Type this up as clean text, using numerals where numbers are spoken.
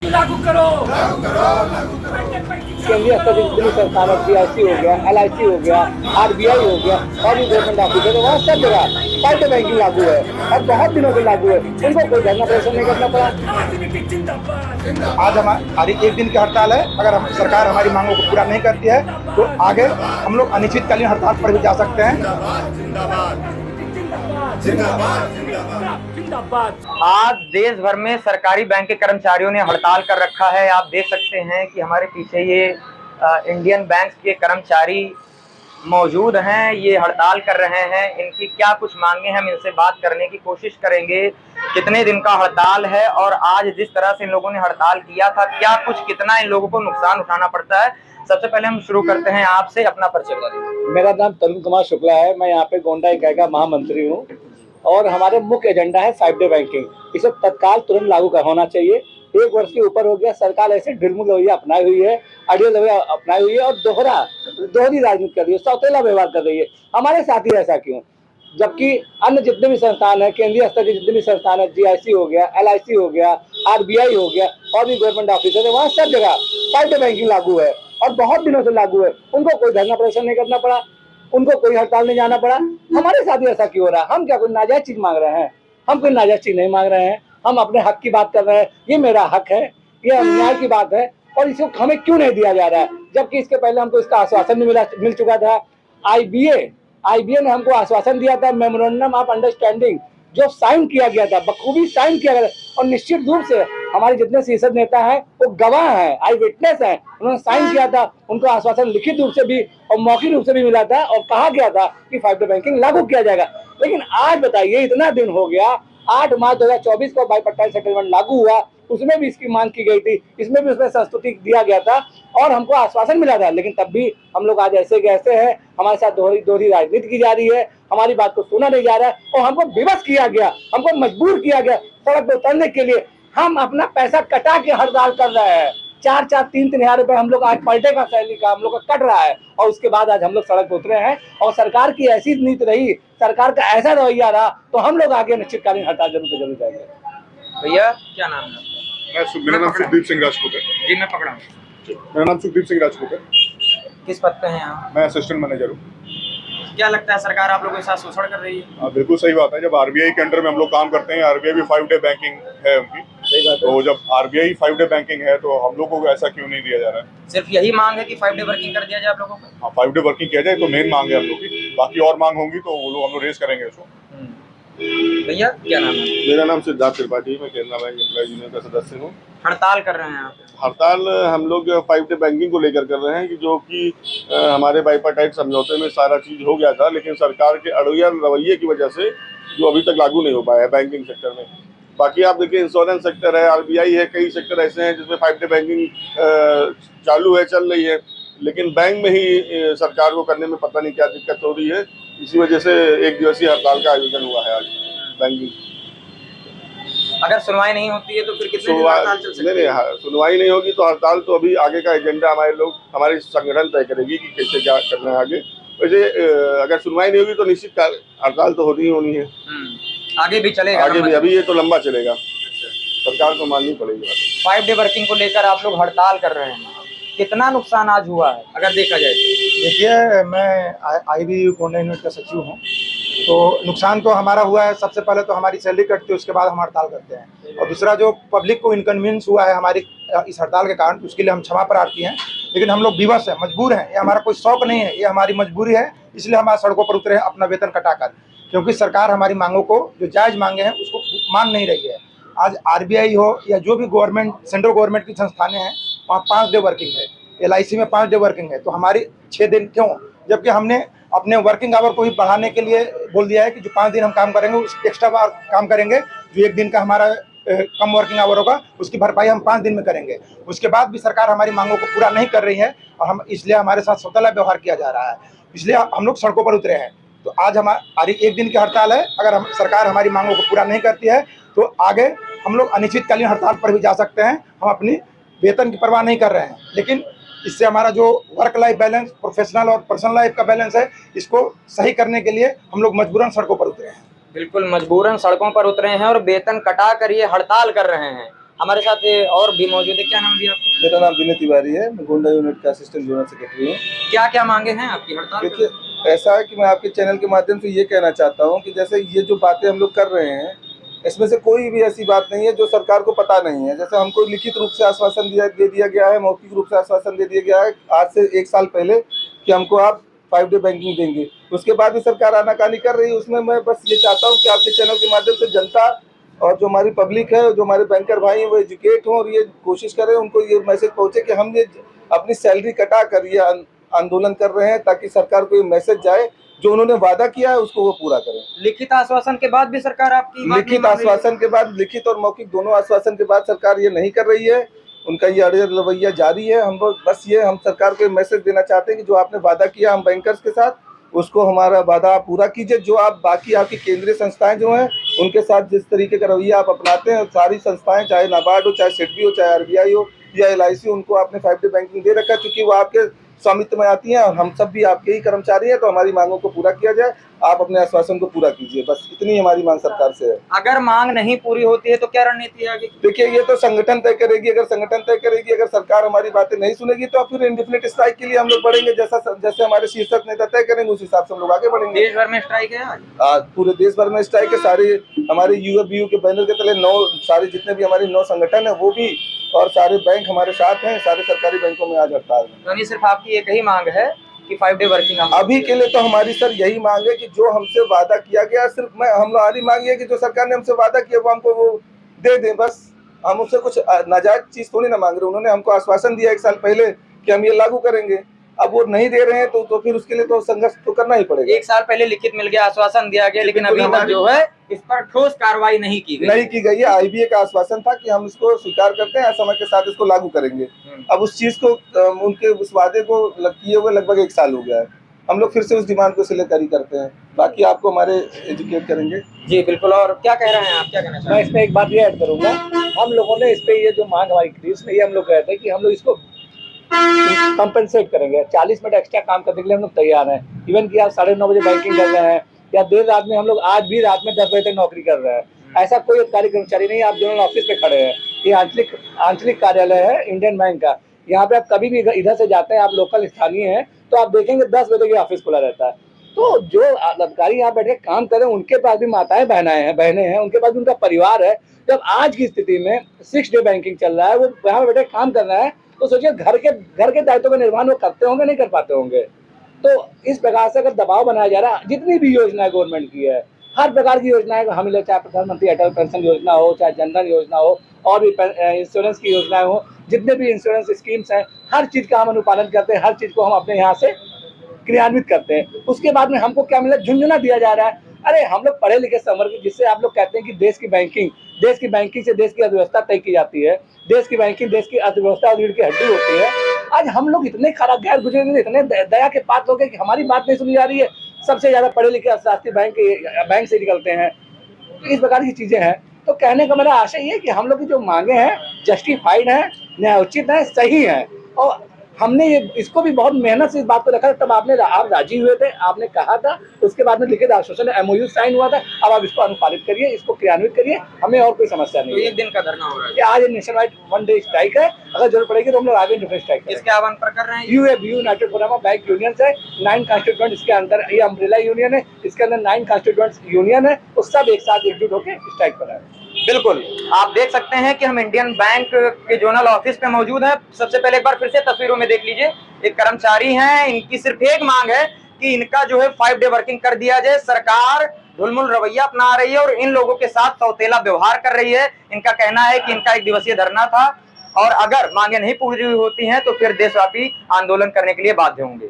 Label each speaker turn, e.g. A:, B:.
A: लागू करो।
B: केंद्रीय स्तर की जितनी संस्थान GIC हो गया, LIC हो गया, RBI हो गया और भी गवर्नमेंट ऑफिस है, तो वहाँ सब जगह साइड बैंकिंग लागू है और बहुत दिनों से लागू है। उनको कोई धरना प्रदर्शन नहीं करना पड़ा।
C: आज हमारी एक दिन की हड़ताल है। अगर सरकार हमारी मांगों को पूरा नहीं करती है तो आगे हम लोग अनिश्चितकालीन हड़ताल पर भी जा सकते हैं।
D: आज देश भर में सरकारी बैंक के कर्मचारियों ने हड़ताल कर रखा है। आप देख सकते हैं कि हमारे पीछे ये इंडियन बैंक के कर्मचारी मौजूद हैं, ये हड़ताल कर रहे हैं। इनकी क्या कुछ मांगे, हम इनसे बात करने की कोशिश करेंगे। कितने दिन का हड़ताल है और आज जिस तरह से इन लोगों ने हड़ताल किया था, क्या कुछ कितना इन लोगों को नुकसान उठाना पड़ता है। सबसे पहले हम शुरू करते हैं आपसे, अपना परिचय करें।
B: मेरा नाम तरुण कुमार शुक्ला है, मैं यहाँ पे गोंडा इकाई का महामंत्री हूँ और हमारे मुख्य एजेंडा है 5 डे बैंकिंग। इसे तत्काल तुरंत लागू होना चाहिए। 1 वर्ष के ऊपर हो गया, सरकार ऐसे ढिलमुल रवैया अपनाई हुई है, अड़ियल रवैया अपनाई हुई है और दोहरी राजनीति कर रही है, सौतेला व्यवहार कर रही है। हमारे साथ ही ऐसा क्यों, जबकि अन्य जितने भी संस्थान है, केंद्रीय स्तर के जितने भी संस्थान है, GIC हो गया, LIC हो गया, RBI हो गया और भी गवर्नमेंट ऑफिस है, तो वहाँ सब जगह 5 डे बैंकिंग लागू है और बहुत दिनों से लागू है। उनको कोई धरना प्रदर्शन नहीं करना पड़ा, उनको कोई हड़ताल नहीं जाना पड़ा। हमारे साथ ही ऐसा क्यों हो रहा है? हम क्या कोई नाजायज चीज मांग रहे हैं? हम कोई नाजायज चीज नहीं मांग रहे हैं। हम अपने हक की बात कर रहे हैं। ये मेरा हक है, ये अन्याय की बात है और इसको हमें क्यों नहीं दिया जा रहा है, जबकि इसके पहले हमको इसका आश्वासन भी मिल चुका था। IBA ने हमको आश्वासन दिया था, मेमोरेंडम ऑफ अंडरस्टैंडिंग जो साइन किया गया था, बखूबी साइन किया गया था और निश्चित रूप से हमारे जितने शीर्षद नेता हैं वो गवाह हैं, आई विटनेस हैं, उन्होंने साइन किया था। उनको आश्वासन लिखित रूप से भी और मौखिक रूप से भी मिला था और कहा गया था कि 5 डे बैंकिंग लागू किया जाएगा। लेकिन आज बताइए, इतना दिन हो गया, 8 मार्च 2024 को बाइपर्टाइल सेटलमेंट लागू हुआ, उसमें भी इसकी मांग की गई थी, इसमें भी उसमें संस्तुति दिया गया था और हमको आश्वासन मिला था। लेकिन तब भी हम लोग आज ऐसे के ऐसे हैं, हमारे साथ दोहरी राजनीति की जा रही है, हमारी बात को सुना नहीं जा रहा है और हमको विवश किया गया, हमको मजबूर किया गया सड़क पर उतरने के लिए। हम अपना पैसा कटा के हड़ताल कर रहे हैं। 4-3 हजार रुपए हम लोग आज पर डे का सैलरी का हम लोग का कट रहा है और उसके बाद आज हम लोग सड़क पर उतरे हैं और सरकार की ऐसी नीति रही, सरकार का ऐसा रवैया रहा, तो हम लोग आगे निश्चितकालीन हड़ताल जरूर जाएंगे।
D: भैया क्या नाम है आपका?
E: मेरा नाम सुखदीप सिंह राजपूत है।
D: जी मैं पकड़ा हूँ।
E: मेरा नाम सुखदीप सिंह राजपूत है।
D: किस पद पे हैं आप?
E: मैं असिस्टेंट मैनेजर हूँ।
D: क्या लगता है सरकार आप लोगों के साथ शोषण कर रही है?
E: हाँ, बिल्कुल सही बात है। जब RBI के अंडर में हम लोग काम करते हैं, RBI भी 5 डे बैंकिंग है उनकी, तो जब RBI 5 डे बैंकिंग है तो हम लोगों को ऐसा क्यों नहीं दिया जा रहा है?
D: सिर्फ यही मांग है कि 5 डे वर्किंग कर दिया जाए आप लोगों को?
E: हाँ, 5 डे वर्किंग किया जाए तो मेन मांग है हम लोग की। बाकी और मांग होंगी तो वो लोग हम लोग रेस करेंगे उसको।
D: भैया क्या नाम है?
F: मेरा नाम सिद्धार्थ त्रिपाठी, मैं केरला बैंक एम्प्लॉय यूनियन का सदस्य हूँ।
D: हड़ताल कर रहे हैं आप?
F: हड़ताल हम लोग 5 डे बैंकिंग को लेकर कर रहे हैं कि जो कि हमारे बाइपार्टाइट समझौते में सारा चीज़ हो गया था, लेकिन सरकार के अड़ियल रवैये की वजह से जो अभी तक लागू नहीं हो पाया है बैंकिंग सेक्टर में। बाकी आप देखिए, इंश्योरेंस सेक्टर है, RBI है, कई सेक्टर ऐसे हैं जिसमें 5 डे बैंकिंग चालू है, चल रही है, लेकिन बैंक में ही सरकार को करने में पता नहीं क्या दिक्कत हो रही है। इसी वजह से 1 दिवसीय हड़ताल का आयोजन हुआ है आज बैंकिंग।
D: अगर सुनवाई नहीं होती है तो फिर कितने दिन हड़ताल चल सकती है?
F: नहीं, सुनवाई नहीं होगी तो हड़ताल तो अभी आगे का एजेंडा हमारी संगठन तय करेगी कि कैसे क्या करना है आगे। वैसे अगर सुनवाई नहीं होगी तो निश्चित हड़ताल तो होनी है।
D: आगे भी चलेगा?
F: आगे भी, अभी ये तो लंबा चलेगा, सरकार को माननी पड़ेगी।
D: 5 डे वर्किंग को लेकर आप लोग हड़ताल कर रहे हैं, कितना नुकसान आज हुआ है अगर देखा जाए?
C: देखिए, मैं IBA गोंडा यूनिट का सचिव हूँ, तो नुकसान तो हमारा हुआ है। सबसे पहले तो हमारी सैलरी कटती है, उसके बाद हम हड़ताल करते हैं। और दूसरा, जो पब्लिक को इनकन्वीनियंस हुआ है हमारी इस हड़ताल के कारण, उसके लिए हम क्षमा प्रार्थी हैं। लेकिन हम लोग विवश हैं, मजबूर हैं। ये हमारा कोई शौक नहीं है, ये हमारी मजबूरी है। इसलिए हम आज सड़कों पर उतरे हैं अपना वेतन कटाकर, क्योंकि सरकार हमारी मांगों को, जो जायज़ मांगे हैं, उसको मान नहीं रही है। आज RBI हो या जो भी गवर्नमेंट, सेंट्रल गवर्नमेंट की संस्थानें हैं, वहाँ 5 डे वर्किंग है, LIC में 5 डे वर्किंग है, तो हमारी 6 दिन क्यों? जबकि हमने अपने वर्किंग आवर को ही बढ़ाने के लिए बोल दिया है कि जो 5 दिन हम काम करेंगे उस एक्स्ट्रा काम करेंगे, जो 1 दिन का हमारा कम वर्किंग आवर होगा उसकी भरपाई हम 5 दिन में करेंगे। उसके बाद भी सरकार हमारी मांगों को पूरा नहीं कर रही है और हम इसलिए हमारे साथ सौतेला व्यवहार किया जा रहा है, इसलिए हम लोग सड़कों पर उतरे हैं। तो आज हमारी 1 दिन की हड़ताल है। अगर सरकार हमारी मांगों को पूरा नहीं करती है तो आगे हम लोग अनिश्चितकालीन हड़ताल पर भी जा सकते हैं। हम अपनी वेतन की परवाह नहीं कर रहे हैं, लेकिन इससे हमारा जो वर्क लाइफ बैलेंस, प्रोफेशनल और पर्सनल लाइफ का बैलेंस है, इसको सही करने के लिए हम लोग मजबूरन सड़कों पर उतरे हैं।
D: बिल्कुल मजबूरन सड़कों पर उतरे हैं और वेतन कटा कर ये हड़ताल कर रहे हैं। हमारे साथ और भी मौजूद है। क्या नाम भी आपका?
A: मेरा नाम विनय तिवारी है, मैं गोंडा यूनिट का असिस्टेंट जोनल सेक्रेटरी हूँ।
D: क्या क्या मांगे हैं आपकी हड़ताल?
A: देखिए, ऐसा है कि मैं आपके चैनल के माध्यम से ये कहना चाहता हूँ कि जैसे ये जो बातें हम लोग कर रहे हैं, इसमें से कोई भी ऐसी बात नहीं है जो सरकार को पता नहीं है। जैसे हमको लिखित रूप से आश्वासन दे दिया गया है, मौखिक रूप से आश्वासन दे दिया गया है आज से 1 साल पहले कि हमको आप 5 डे बैंकिंग देंगे। उसके बाद भी सरकार आनाकानी कर रही है। उसमें मैं बस ये चाहता हूँ कि आपके चैनल के माध्यम से जनता और जो हमारी पब्लिक है, जो हमारे बैंकर भाई हैं, वो एजुकेट हों और ये कोशिश करें, उनको ये मैसेज पहुँचे कि हम ये अपनी सैलरी कटा कर ये आंदोलन कर रहे हैं ताकि सरकार को ये मैसेज जाए जो उन्होंने वादा किया है उसको वो पूरा करें।
D: लिखित आश्वासन के बाद भी सरकार आपकी बात
A: लिखित
D: नहीं मान रही है?
A: आश्वासन के बाद, लिखित और मौखिक दोनों आश्वासन के बाद सरकार ये नहीं कर रही है। उनका ये अड़ियल रवैया जारी है। हम बस ये हम सरकार को मैसेज देना चाहते हैं कि जो आपने वादा किया हम बैंकर्स के साथ, उसको हमारा वादा आप पूरा कीजिए। जो आप बाकी आपकी केंद्रीय संस्थाएं जो हैं उनके साथ जिस तरीके का रवैया आप अपनाते हैं, सारी संस्थाएं चाहे नाबार्ड हो, चाहे सिडबी हो, चाहे आरबीआई हो या LIC, उनको आपने 5 डे बैंकिंग दे रखा है क्योंकि वो आपके स्वामित्व में आती हैं और हम सब भी आपके ही कर्मचारी हैं। तो हमारी मांगों को पूरा किया जाए, आप अपने आश्वासन को पूरा कीजिए, बस इतनी हमारी मांग सरकार से है।
D: अगर मांग नहीं पूरी होती है तो क्या रणनीति है आगे?
A: देखिए, ये तो संगठन तय करेगी। अगर संगठन तय करेगी, अगर सरकार हमारी बातें नहीं सुनेगी तो फिर इंडेफिनिट स्ट्राइक के लिए हम लोग बढ़ेंगे। जैसे हमारे शीर्षक नेता तय करेंगे उस हिसाब से हम लोग आगे बढ़ेंगे।
D: देश भर में स्ट्राइक है
A: आज पूरे देश भर में स्ट्राइक है। सारे हमारे UFBU के बैनर के तले 9 सारे जितने भी हमारे 9 संगठन है वो भी, और सारे बैंक हमारे साथ हैं। सारे सरकारी बैंकों में आज हड़ताल है।
D: तो नहीं सिर्फ आपकी एक ही मांग है कि 5 डे वर्किंग
A: अभी के लिए तो हमारी सर यही मांग है कि जो हमसे वादा किया गया, सिर्फ हमारी मांग ये है कि जो सरकार ने हमसे वादा किया वो हमको वो दे दें। बस हम उससे कुछ नाजायज चीज थोड़ी ना मांग रहे। उन्होंने हमको आश्वासन दिया 1 साल पहले कि हम ये लागू करेंगे, अब वो नहीं दे रहे हैं तो फिर उसके लिए तो संघर्ष तो करना ही पड़ेगा।
D: 1 साल पहले लिखित मिल गया, आश्वासन दिया गया, लेकिन अभी तक जो है इस पर ठोस कार्रवाई नहीं की गई
A: है। IBA का आश्वासन था कि हम इसको स्वीकार करते हैं, समय के साथ इसको लागू करेंगे। अब उस चीज को उनके उस वादे को किए हुए लगभग 1 साल हो गया है। हम लोग फिर से उस डिमांड को सिलेक्ट करते हैं। बाकी आपको हमारे एजुकेट करेंगे।
D: जी बिल्कुल। और क्या कह रहे हैं आप, क्या कहना चाहते हैं?
B: मैं इसमें एक बात ये ऐड करूंगा, हम लोगों ने इस पे ये जो मांग हमारी थी इसमें ये हम लोग कहते हैं कि हम लोग इसको कंपनसेट करेंगे। 40 मिनट एक्स्ट्रा काम करने के लिए हम लोग तैयार हैं। इवन कि आप 9:30 बजे बैंकिंग कर रहे हैं या देर रात में, हम लोग आज भी रात में 10 बजे तक नौकरी कर रहे हैं। ऐसा कोई अधिकारी कर्मचारी नहीं। आप जोनल ऑफिस पे खड़े हैं, ये आंचलिक कार्यालय है इंडियन बैंक का। यहाँ पे आप कभी भी इधर से जाते हैं, आप लोकल स्थानीय हैं तो आप देखेंगे 10 बजे के ऑफिस खुला रहता है। तो जो अधिकारी यहाँ बैठे काम करें, उनके पास भी माताएं बहने हैं, उनके पास भी उनका परिवार है। जब आज की स्थिति में 6 डे बैंकिंग चल रहा है, वो यहाँ बैठे काम कर रहा है, तो सोचिए घर के दायित्व का निर्वहन वो करते होंगे, नहीं कर पाते होंगे। तो इस प्रकार से अगर दबाव बनाया जा रहा है, जितनी भी योजनाएं गवर्नमेंट की है, हर प्रकार की योजनाएं हम ले, चाहे प्रधानमंत्री अटल पेंशन योजना हो, चाहे जनधन योजना हो, और भी इंश्योरेंस की योजनाएं हो, जितने भी इंश्योरेंस स्कीम्स हैं, हर चीज का हम अनुपालन करते हैं, हर चीज को हम अपने यहाँ से क्रियान्वित करते हैं। उसके बाद में हमको क्या मिला? झुंझुना दिया जा रहा है। अरे हम लोग पढ़े लिखे समर के, जिससे आप लोग कहते हैं कि देश की बैंकिंग से देश की अर्थव्यवस्था तय की जाती है। देश की बैंकिंग देश की अर्थव्यवस्था और रीढ़ की हड्डी होती है। आज हम लोग इतने खराब गैर गुजरे, इतने दया के पात्र हो गए कि हमारी बात नहीं सुनी जा रही है। सबसे ज्यादा पढ़े लिखे अर्थशास्त्री बैंक से निकलते हैं। इस प्रकार की चीजें हैं। तो कहने का मेरा आशय ये है कि हम लोग की जो मांगे हैं जस्टिफाइड है, न्यायोचित है, सही है। और हमने इसको भी बहुत मेहनत से इस बात को रखा। तब आप राजी हुए थे, आपने कहा था, उसके बाद में लिखित आश्वासन MOU साइन हुआ था। अब आप इसको अनुपालित करिए, इसको क्रियान्वित करिए, हमें और कोई समस्या नहीं है।
D: 1 दिन का धरना हो रहा है
B: कि आज नेशन वाइड 1 डे स्ट्राइक है। अगर जरूरत पड़ेगी तो हम लोग आगे डिफरेंट स्ट्राइक करेंगे।
D: इसके आह्वान पर कर रहे हैं
B: UABU United forum of bank union है। 9 कॉन्स्टिट्यूएंट इसके अंदर, ये अम्ब्रेला यूनियन है, इसके अंदर 9 कॉन्स्टिट्यूएंट यूनियन है। वो सब एक साथ एकजुट होकर स्ट्राइक पर आए।
D: बिल्कुल। आप देख सकते हैं कि हम इंडियन बैंक के जोनल ऑफिस पे मौजूद हैं। सबसे पहले एक बार फिर से तस्वीरों में देख लीजिए, एक कर्मचारी हैं, इनकी सिर्फ एक मांग है कि इनका जो है 5 डे वर्किंग कर दिया जाए। सरकार ढुलमुल रवैया अपना रही है और इन लोगों के साथ सौतेला व्यवहार कर रही है। इनका कहना है कि इनका 1 दिवसीय धरना था और अगर मांगे नहीं पूरी होती हैं तो फिर देशव्यापी आंदोलन करने के लिए बाध्य होंगे।